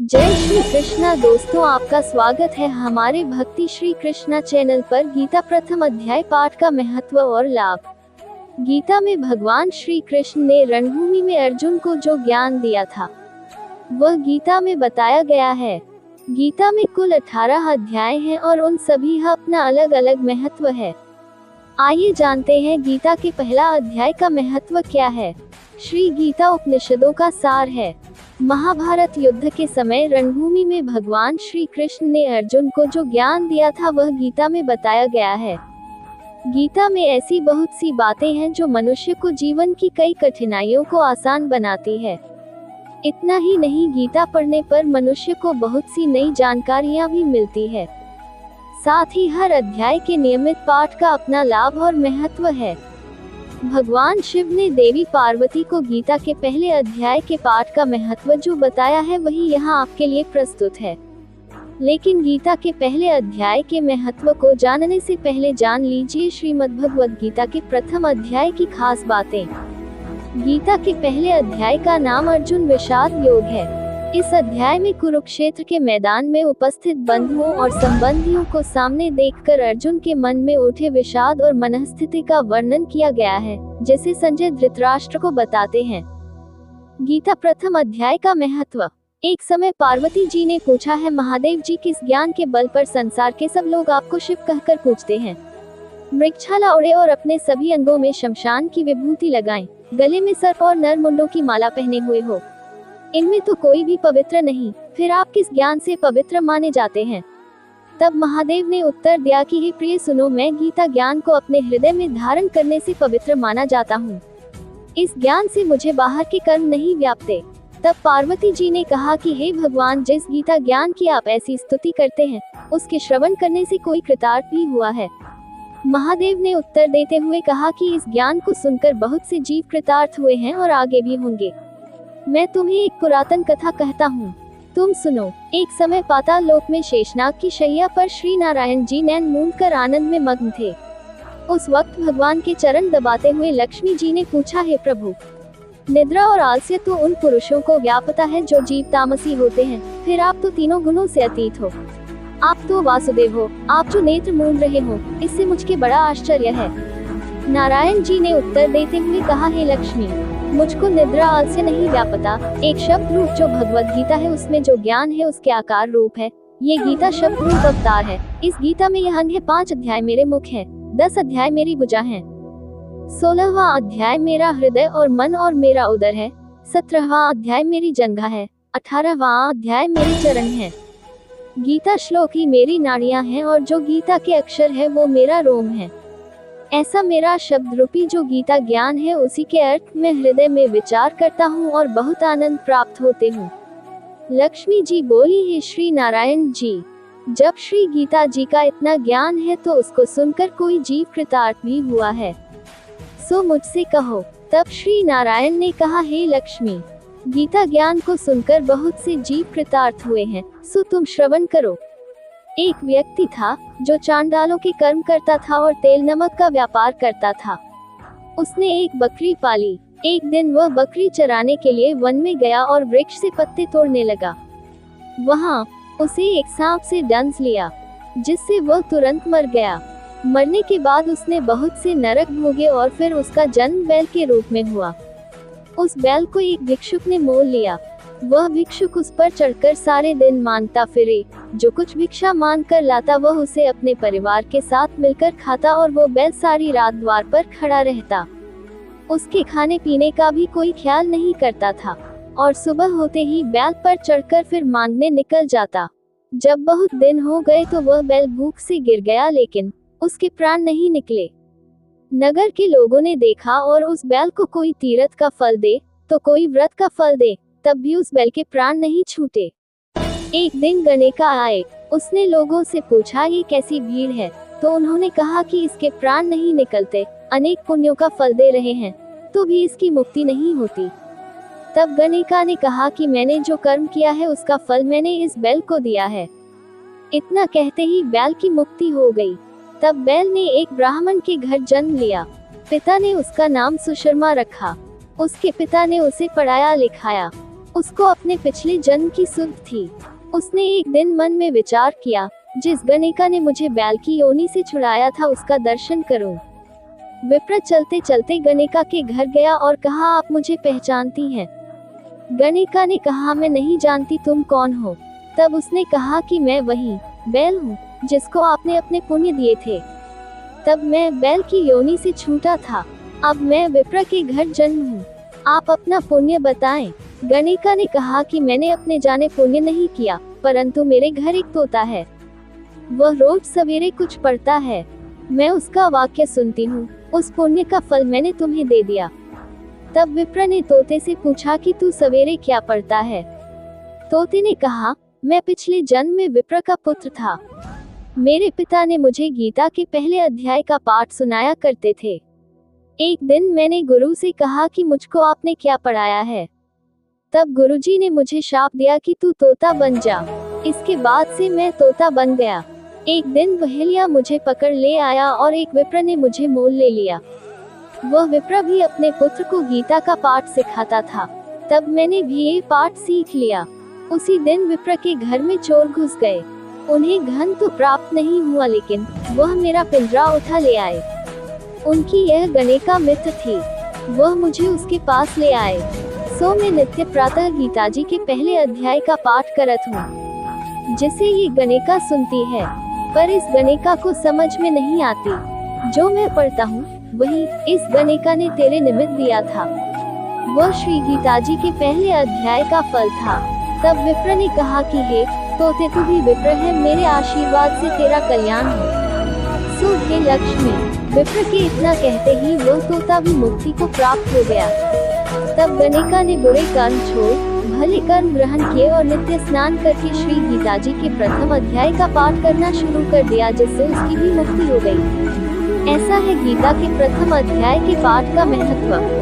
जय श्री कृष्णा दोस्तों, आपका स्वागत है हमारे भक्ति श्री कृष्णा चैनल पर। गीता प्रथम अध्याय पाठ का महत्व और लाभ। गीता में भगवान श्री कृष्ण ने रणभूमि में अर्जुन को जो ज्ञान दिया था वह गीता में बताया गया है। गीता में कुल 18 अध्याय हैं और उन सभी का अपना अलग अलग महत्व है। आइए जानते हैं गीता के पहला अध्याय का महत्व क्या है। श्री गीता उपनिषदों का सार है। महाभारत युद्ध के समय रणभूमि में भगवान श्री कृष्ण ने अर्जुन को जो ज्ञान दिया था वह गीता में बताया गया है। गीता में ऐसी बहुत सी बातें हैं जो मनुष्य को जीवन की कई कठिनाइयों को आसान बनाती है। इतना ही नहीं, गीता पढ़ने पर मनुष्य को बहुत सी नई जानकारियां भी मिलती है। साथ ही हर अध्याय के नियमित पाठ का अपना लाभ और महत्व है। भगवान शिव ने देवी पार्वती को गीता के पहले अध्याय के पाठ का महत्व जो बताया है वही यहाँ आपके लिए प्रस्तुत है। लेकिन गीता के पहले अध्याय के महत्व को जानने से पहले जान लीजिए श्रीमद्भगवद गीता के प्रथम अध्याय की खास बातें। गीता के पहले अध्याय का नाम अर्जुन विषाद योग है। इस अध्याय में कुरुक्षेत्र के मैदान में उपस्थित बंधुओं और संबंधियों को सामने देखकर अर्जुन के मन में उठे विषाद और मनस्थिति का वर्णन किया गया है, जैसे संजय धृतराष्ट्र को बताते हैं। गीता प्रथम अध्याय का महत्व। एक समय पार्वती जी ने पूछा है, महादेव जी, किस ज्ञान के बल पर संसार के सब लोग आपको शिव कहकर पूछते हैं? मृगछाला ओढ़े और अपने सभी अंगों में शमशान की विभूति लगाएं, गले में सर्प और नर मुंडों की माला पहने हुए हो, इनमें तो कोई भी पवित्र नहीं, फिर आप किस ज्ञान से पवित्र माने जाते हैं? तब महादेव ने उत्तर दिया कि हे प्रिय सुनो, मैं गीता ज्ञान को अपने हृदय में धारण करने से पवित्र माना जाता हूँ। इस ज्ञान से मुझे बाहर के कर्म नहीं व्यापते। तब पार्वती जी ने कहा कि हे भगवान, जिस गीता ज्ञान की आप ऐसी स्तुति करते हैं उसके श्रवण करने से कोई कृतार्थ भी हुआ है? महादेव ने उत्तर देते हुए कहा कि इस ज्ञान को सुनकर बहुत से जीव कृतार्थ हुए हैं और आगे भी होंगे। मैं तुम्हें एक पुरातन कथा कहता हूँ, तुम सुनो। एक समय पाताल लोक में शेषनाग की शैया पर श्री नारायण जी नैन मूंद कर आनंद में मग्न थे। उस वक्त भगवान के चरण दबाते हुए लक्ष्मी जी ने पूछा, हे प्रभु, निद्रा और आलस्य तो उन पुरुषों को व्यापता है जो जीव तामसी होते हैं, फिर आप तो तीनों गुणों से अतीत हो। आप तो वासुदेव हो, आप जो नेत्र मूंद रहे हो, इससे मुझके बड़ा आश्चर्य है। नारायण जी ने उत्तर देते हुए कहा, हे लक्ष्मी, मुझको निद्रा आलस्य नहीं व्यापता। एक शब्द रूप जो भगवत गीता है उसमें जो ज्ञान है उसके आकार रूप है। ये गीता शब्द रूप अवतार है। इस गीता में यह अंग है, 5 अध्याय मेरे मुख है, 10 अध्याय मेरी भुजा है, 16वां अध्याय मेरा हृदय और मन और मेरा उदर है, 17वां अध्याय मेरी जंघा है, 18वां अध्याय मेरे चरण है। गीता श्लोक ही मेरी नाड़ियां हैं और जो गीता के अक्षर है वो मेरा रोम है। ऐसा मेरा शब्द रूपी जो गीता ज्ञान है उसी के अर्थ में हृदय में विचार करता हूँ और बहुत आनंद प्राप्त होते हूँ। लक्ष्मी जी बोली, हे श्री नारायण जी, जब श्री गीता जी का इतना ज्ञान है तो उसको सुनकर कोई जीव कृतार्थ भी हुआ है, सो मुझसे कहो। तब श्री नारायण ने कहा, हे लक्ष्मी, गीता ज्ञान को सुनकर बहुत से जीव कृतार्थ हुए हैं, सो तुम श्रवण करो। एक व्यक्ति था जो चांडालों के कर्म करता था और तेल नमक का व्यापार करता था। उसने एक बकरी पाली। एक दिन वह बकरी चराने के लिए वन में गया और वृक्ष से पत्ते तोड़ने लगा। वहां उसे एक सांप से डंस लिया, जिससे वह तुरंत मर गया। मरने के बाद उसने बहुत से नरक भोगे और फिर उसका जन्म बैल के रूप में हुआ। उस बैल को एक भिक्षुक ने मोल लिया। वह भिक्षुक उस पर चढ़कर सारे दिन मांगता फिरे। जो कुछ भिक्षा मांग कर लाता वह उसे अपने परिवार के साथ मिलकर खाता और वो बैल सारी रात द्वार पर खड़ा रहता। उसके खाने पीने का भी कोई ख्याल नहीं करता था और सुबह होते ही बैल पर चढ़कर फिर मांगने निकल जाता। जब बहुत दिन हो गए तो वह बैल भूख से गिर गया, लेकिन उसके प्राण नहीं निकले। नगर के लोगों ने देखा और उस बैल को कोई तीर्थ का फल दे तो कोई व्रत का फल दे, तब भी उस बैल के प्राण नहीं छूटे। एक दिन गणेका आए। उसने लोगों से पूछा, ये कैसी भीड़ है? तो उन्होंने कहा कि इसके प्राण नहीं निकलते, अनेक पुण्यों का फल दे रहे हैं तो भी इसकी मुक्ति नहीं होती। तब गणेका ने कहा कि मैंने जो कर्म किया है उसका फल मैंने इस बैल को दिया है। इतना कहते ही बैल की मुक्ति हो गई। तब बैल ने एक ब्राह्मण के घर जन्म लिया। पिता ने उसका नाम सुशर्मा रखा। उसके पिता ने उसे पढ़ाया लिखाया। उसको अपने पिछले जन्म की सुध थी। उसने एक दिन मन में विचार किया, जिस गणिका ने मुझे बैल की योनि से छुड़ाया था उसका दर्शन करूं। विप्र चलते चलते गणिका के घर गया और कहा, आप मुझे पहचानती हैं? गणिका ने कहा, मैं नहीं जानती, तुम कौन हो? तब उसने कहा कि मैं वही बैल हूँ जिसको आपने अपने पुण्य दिए थे। तब मैं बैल की योनि से छूटा था, अब मैं विप्र के घर जन्म हूँ। आप अपना पुण्य बताएं। गणिका ने कहा कि मैंने अपने जाने पुण्य नहीं किया, परंतु मेरे घर एक तोता है, वह रोज सवेरे कुछ पढ़ता है, मैं उसका वाक्य सुनती हूँ, उस पुण्य का फल मैंने तुम्हें दे दिया। तब विप्र ने तोते से पूछा कि तू सवेरे क्या पढ़ता है? तोते ने कहा, मैं पिछले जन्म में विप्र का पुत्र था। मेरे पिता ने मुझे गीता के पहले अध्याय का पाठ सुनाया करते थे। एक दिन मैंने गुरु से कहा कि मुझको आपने क्या पढ़ाया है? तब गुरुजी ने मुझे शाप दिया कि तू तोता बन जा। इसके बाद से मैं तोता बन गया। एक दिन बहेलिया मुझे पकड़ ले आया और एक विप्र ने मुझे मोल ले लिया। वह विप्र भी अपने पुत्र को गीता का पाठ सिखाता था। तब मैंने भी ये पाठ सीख लिया। उसी दिन विप्र के घर में चोर घुस गए। उन्हें धन तो प्राप्त नहीं हुआ, लेकिन वह मेरा पिंजरा उठा ले आए। उनकी यह गणिका मित्र थी, वह मुझे उसके पास ले आए। सो मैं नित्य प्रातः गीता जी के पहले अध्याय का पाठ करत हूँ, जिसे ये गणिका सुनती है, पर इस गणिका को समझ में नहीं आती। जो मैं पढ़ता हूँ वही इस गणिका ने तेरे निमित्त दिया था। वह श्री गीता जी के पहले अध्याय का फल था। तब विप्र ने कहा कि हे तोते, तू भी विप्र है, मेरे आशीर्वाद से तेरा कल्याण हो। सो हे लक्ष्मी। विप्र के इतना कहते ही वह तोता भी मुक्ति को प्राप्त हो गया। तब गणिका ने बुरे कर्म छोड़ भले कर्म ग्रहण किए और नित्य स्नान करके श्री गीता जी के प्रथम अध्याय का पाठ करना शुरू कर दिया, जिससे उसकी भी मुक्ति हो गई। ऐसा है गीता के प्रथम अध्याय के पाठ का महत्व।